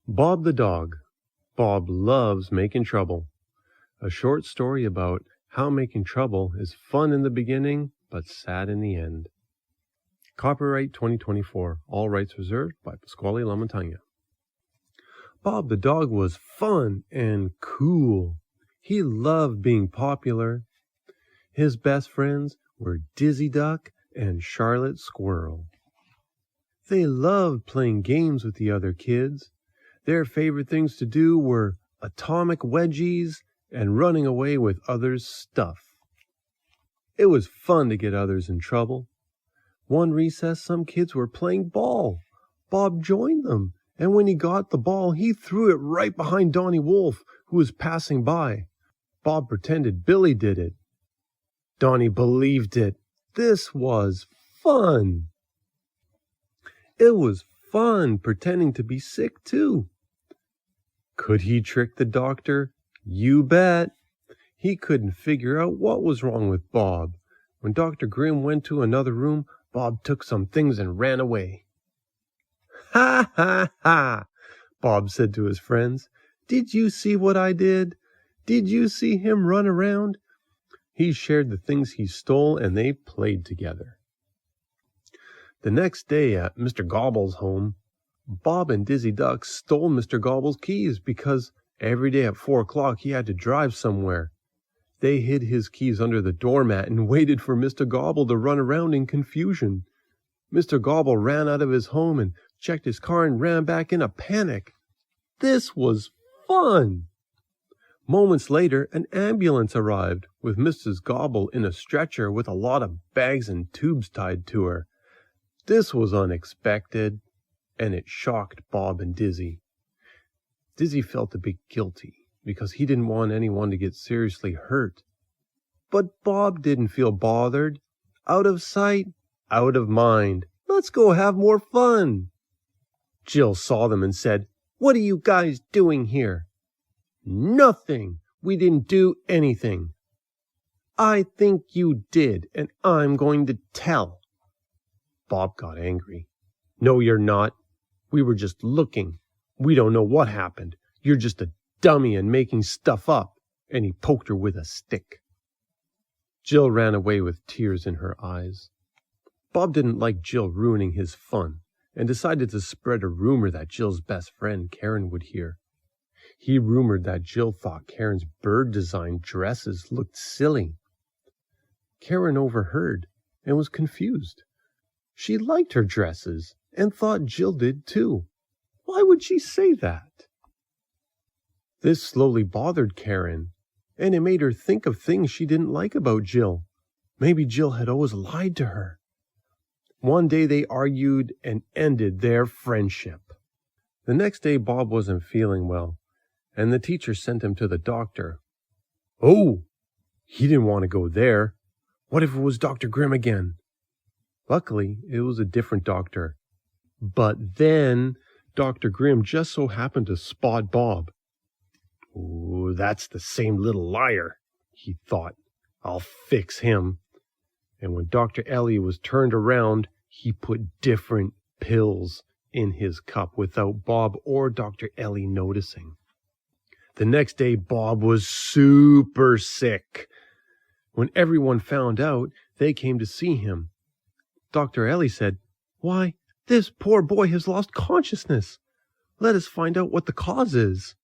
Bob the Dog. Bob loves making trouble. A short story about how making trouble is fun in the beginning, but sad in the end. Copyright 2024. All rights reserved by Pasquale Lamontagna. Bob the Dog was fun and cool. He loved being popular. His best friends were Dizzy Duck and Charlotte Squirrel. They loved playing games with the other kids. Their favorite things to do were atomic wedgies and running away with others' stuff. It was fun to get others in trouble. One recess, some kids were playing ball. Bob joined them, and when he got the ball, he threw it right behind Donnie Wolf, who was passing by. Bob pretended Billy did it. Donnie believed it. This was fun. It was fun pretending to be sick, too. Could he trick the doctor? You bet. He couldn't figure out what was wrong with Bob. When Dr. Grimm went to another room, Bob took some things and ran away. Ha, ha, ha, Bob said to his friends. Did you see what I did? Did you see him run around? He shared the things he stole, and they played together. The next day at Mr. Gobble's home, Bob and Dizzy Duck stole Mr. Gobble's keys because every day at 4 o'clock he had to drive somewhere. They hid his keys under the doormat and waited for Mr. Gobble to run around in confusion. Mr. Gobble ran out of his home and checked his car and ran back in a panic. This was fun! Moments later, an ambulance arrived with Mrs. Gobble in a stretcher with a lot of bags and tubes tied to her. This was unexpected, and it shocked Bob and Dizzy. Dizzy felt a bit guilty because he didn't want anyone to get seriously hurt. But Bob didn't feel bothered. Out of sight, out of mind. Let's go have more fun. Jill saw them and said, "What are you guys doing here?" "Nothing. We didn't do anything." "I think you did, and I'm going to tell." Bob got angry. "No, you're not. We were just looking. We don't know what happened. You're just a dummy and making stuff up." And he poked her with a stick. Jill ran away with tears in her eyes. Bob didn't like Jill ruining his fun and decided to spread a rumor that Jill's best friend Karen would hear. He rumored that Jill thought Karen's bird-designed dresses looked silly. Karen overheard and was confused. She liked her dresses and thought Jill did too. Why would she say that? This slowly bothered Karen, and it made her think of things she didn't like about Jill. Maybe Jill had always lied to her. One day they argued and ended their friendship. The next day Bob wasn't feeling well, and the teacher sent him to the doctor. Oh, he didn't want to go there. What if it was Dr. Grimm again? Luckily, it was a different doctor. But then Dr. Grimm just so happened to spot Bob. "Oh, that's the same little liar," he thought. "I'll fix him." And when Dr. Ellie was turned around, he put different pills in his cup without Bob or Dr. Ellie noticing. The next day, Bob was super sick. When everyone found out, they came to see him. Dr. Ellie said, "Why, this poor boy has lost consciousness. Let us find out what the cause is."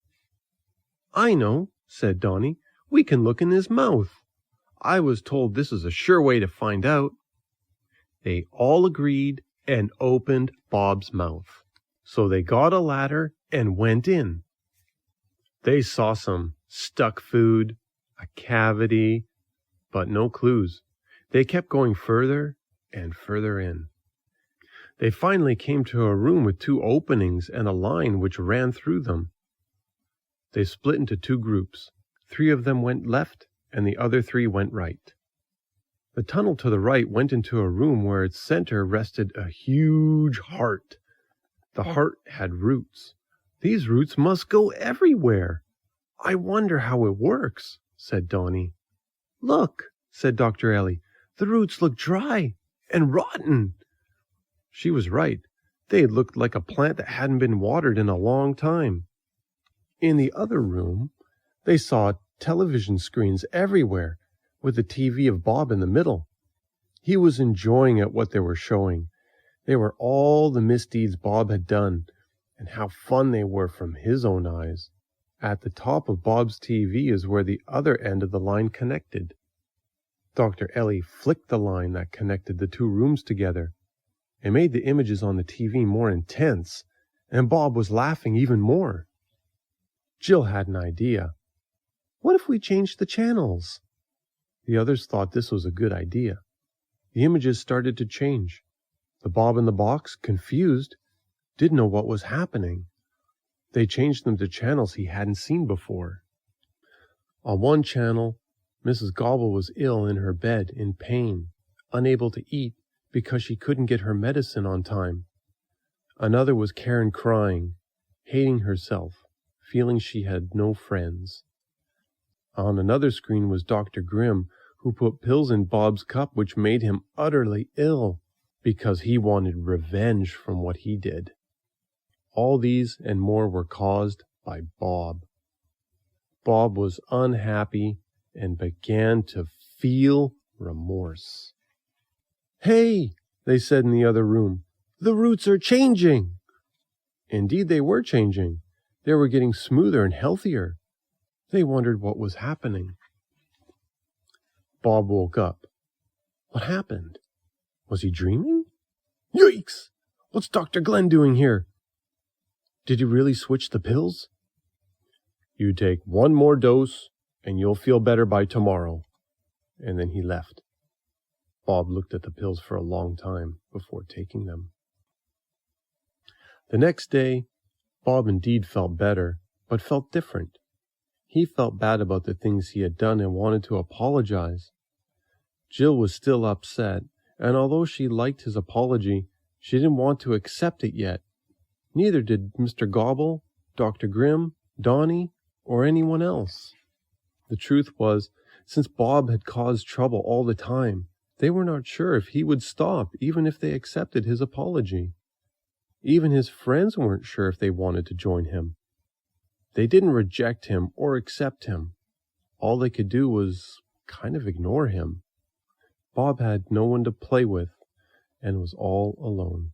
"I know," said Donnie. "We can look in his mouth. I was told this is a sure way to find out." They all agreed and opened Bob's mouth. So they got a ladder and went in. They saw some stuck food, a cavity, but no clues. They kept going further and further in. They finally came to a room with 2 openings and a line which ran through them. They split into 2 groups. 3 of them went left, and the other 3 went right. The tunnel to the right went into a room where its center rested a huge heart. The heart had roots. "These roots must go everywhere. I wonder how it works," said Donnie. "Look," said Dr. Ellie, "the roots look dry and rotten." She was right. They looked like a plant that hadn't been watered in a long time. In the other room, they saw television screens everywhere, with the TV of Bob in the middle. He was enjoying at what they were showing. They were all the misdeeds Bob had done, and how fun they were from his own eyes. At the top of Bob's TV is where the other end of the line connected. Dr. Ellie flicked the line that connected the two rooms together. It made the images on the TV more intense, and Bob was laughing even more. Jill had an idea. What if we changed the channels? The others thought this was a good idea. The images started to change. The Bob in the box, confused, didn't know what was happening. They changed them to channels he hadn't seen before. On one channel, Mrs. Gobble was ill in her bed, in pain, unable to eat because she couldn't get her medicine on time. Another was Karen crying, hating herself, feeling she had no friends. On another screen was Dr. Grimm, who put pills in Bob's cup which made him utterly ill because he wanted revenge from what he did. All these and more were caused by Bob. Bob was unhappy and began to feel remorse. "Hey," they said in the other room, "the roots are changing." Indeed, they were changing. They were getting smoother and healthier. They wondered what was happening. Bob woke up. What happened? Was he dreaming? Yikes! What's Dr. Glenn doing here? Did he really switch the pills? You take one more dose, and you'll feel better by tomorrow. And then he left. Bob looked at the pills for a long time before taking them. The next day, Bob indeed felt better, but felt different. He felt bad about the things he had done and wanted to apologize. Jill was still upset, and although she liked his apology, she didn't want to accept it yet. Neither did Mr. Gobble, Dr. Grimm, Donnie, or anyone else. The truth was, since Bob had caused trouble all the time, they were not sure if he would stop even if they accepted his apology. Even his friends weren't sure if they wanted to join him. They didn't reject him or accept him. All they could do was kind of ignore him. Bob had no one to play with and was all alone.